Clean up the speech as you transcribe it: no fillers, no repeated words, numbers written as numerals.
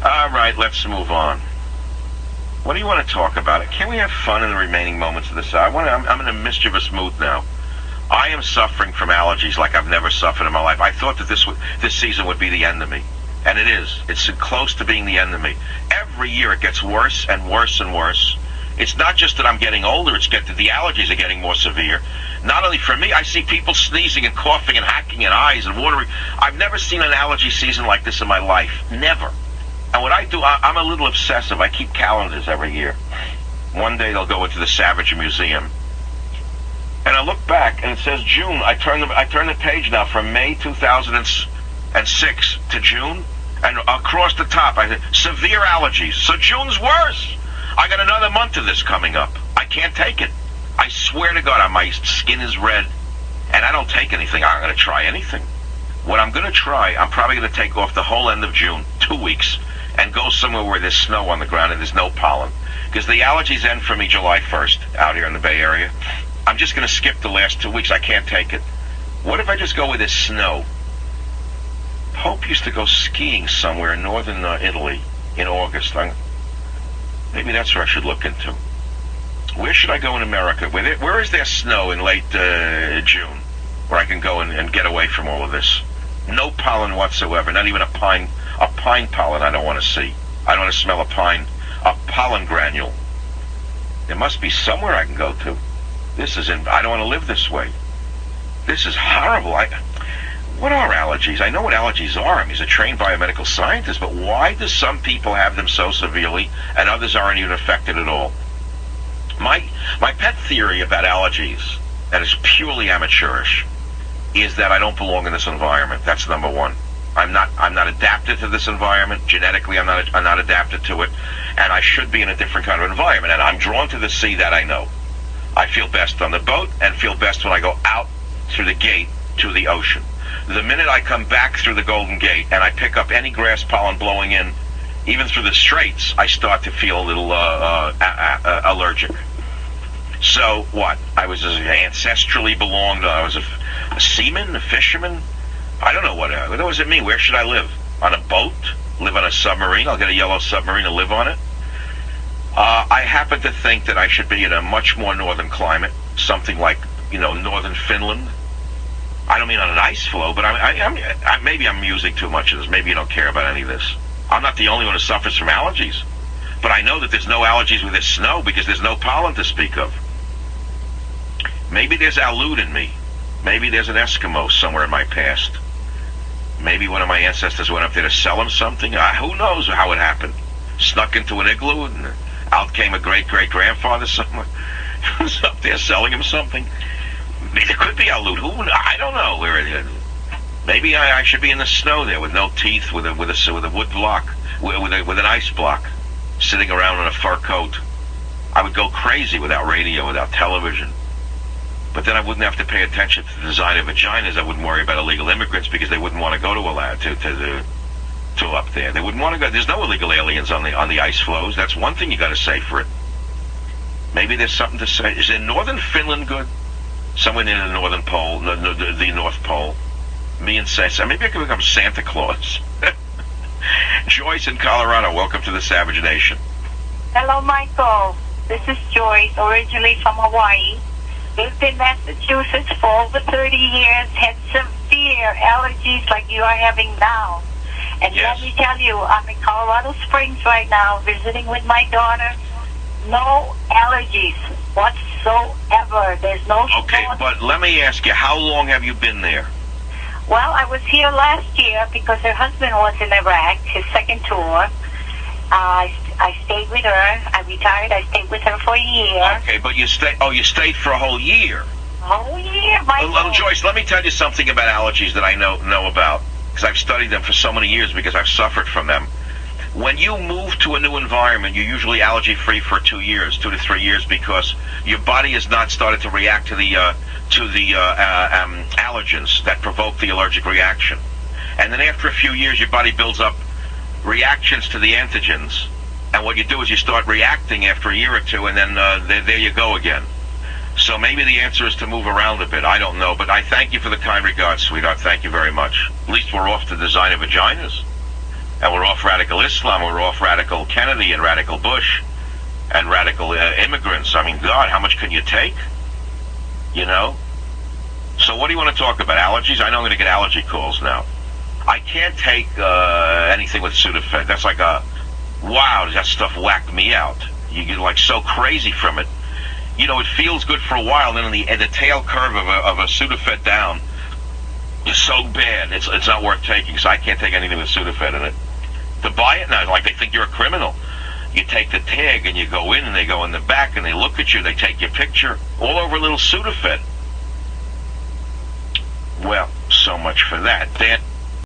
All right, let's move on. What do you want to talk about? Can we have fun in the remaining moments of this hour? I'm in a mischievous mood now. I am suffering from allergies like I've never suffered in my life. I thought that this season would be the end of me. And it is. It's close to being the end of me. Every year it gets worse and worse and worse. It's not just that I'm getting older, it's that the allergies are getting more severe. Not only for me, I see people sneezing and coughing and hacking in eyes and watering. I've never seen an allergy season like this in my life. Never. And what I do, I'm a little obsessive. I keep calendars every year. One day they'll go into the Savage Museum. And I look back and it says June. I turn the page now from May 2006 to June. And across the top, I said, severe allergies. So June's worse. I got another month of this coming up. I can't take it. I swear to God, my skin is red, and I don't take anything. I'm going to try anything. What I'm going to try, I'm probably going to take off the whole end of June, 2 weeks, and go somewhere where there's snow on the ground and there's no pollen. Because the allergies end for me July 1st out here in the Bay Area. I'm just going to skip the last 2 weeks. I can't take it. What if I just go where there's snow? Pope used to go skiing somewhere in northern Italy in August. Maybe that's where I should look into. Where should I go in America? Where is there snow in late June where I can go and get away from all of this? No pollen whatsoever, not even a pine pollen I don't want to see. I don't want to smell a pollen granule. There must be somewhere I can go to. I don't want to live this way. This is horrible. What are allergies? I know what allergies are. He's a trained biomedical scientist, but why do some people have them so severely and others aren't even affected at all? My pet theory about allergies, that is purely amateurish, is that I don't belong in this environment. That's number one. I'm not adapted to this environment. Genetically, I'm not adapted to it, and I should be in a different kind of environment. And I'm drawn to the sea, that I know. I feel best on the boat and feel best when I go out through the gate to the ocean. The minute I come back through the Golden Gate and I pick up any grass pollen blowing in, even through the straits, I start to feel a little allergic. So what? I was ancestrally belonged. I was a seaman, a fisherman. I don't know what does it mean. Where should I live? On a boat? Live on a submarine? I'll get a yellow submarine and live on it. I happen to think that I should be in a much more northern climate, something like northern Finland. I don't mean on an ice floe, but maybe I'm using too much of this. Maybe you don't care about any of this. I'm not the only one who suffers from allergies. But I know that there's no allergies with this snow because there's no pollen to speak of. Maybe there's Aleut in me. Maybe there's an Eskimo somewhere in my past. Maybe one of my ancestors went up there to sell him something. Who knows how it happened? Snuck into an igloo and out came a great-great-grandfather somewhere. Was up there selling him something. Maybe it could be Aleut. I don't know where it is. Maybe I should be in the snow there with no teeth, with a wood block, with an ice block, sitting around in a fur coat. I would go crazy without radio, without television. But then I wouldn't have to pay attention to the design of vaginas. I wouldn't worry about illegal immigrants because they wouldn't want to go to up there. They wouldn't want to go. There's no illegal aliens on the ice floes. That's one thing you got to say for it. Maybe there's something to say. Is in northern Finland good? Somewhere near the Northern Pole, the North Pole. Me and maybe I could become Santa Claus. Joyce in Colorado, welcome to the Savage Nation. Hello, Michael. This is Joyce, originally from Hawaii. Lived in Massachusetts for over 30 years, had severe allergies like you are having now. And yes. Let me tell you, I'm in Colorado Springs right now, visiting with my daughter. No allergies whatsoever. There's no... Okay, but let me ask you, how long have you been there? Well, I was here last year because her husband was in Iraq, his second tour. I stayed with her. I retired. I stayed with her for a year. Okay, but you stayed for a whole year. A whole year, Michael. Joyce, let me tell you something about allergies that I know about, because I've studied them for so many years because I've suffered from them. When you move to a new environment, you're usually allergy-free for 2 years, 2 to 3 years, because your body has not started to react to the allergens that provoke the allergic reaction. And then after a few years, your body builds up reactions to the antigens. And what you do is you start reacting after a year or two, and then there you go again. So maybe the answer is to move around a bit. I don't know, but I thank you for the kind regards, sweetheart. Thank you very much. At least we're off to designer vaginas. And we're off radical Islam, we're off radical Kennedy and radical Bush and radical immigrants. I mean, God, how much can you take? You know? So what do you want to talk about? Allergies? I know I'm going to get allergy calls now. I can't take anything with Sudafed. That's like wow, does that stuff whack me out? You get like so crazy from it. You know, it feels good for a while, then the tail curve of a Sudafed down is so bad, it's not worth taking. So I can't take anything with Sudafed in it. To buy it now, like they think you're a criminal. You take the tag and you go in and they go in the back and they look at you, they take your picture, all over a little Sudafed. Well, so much for that. Dan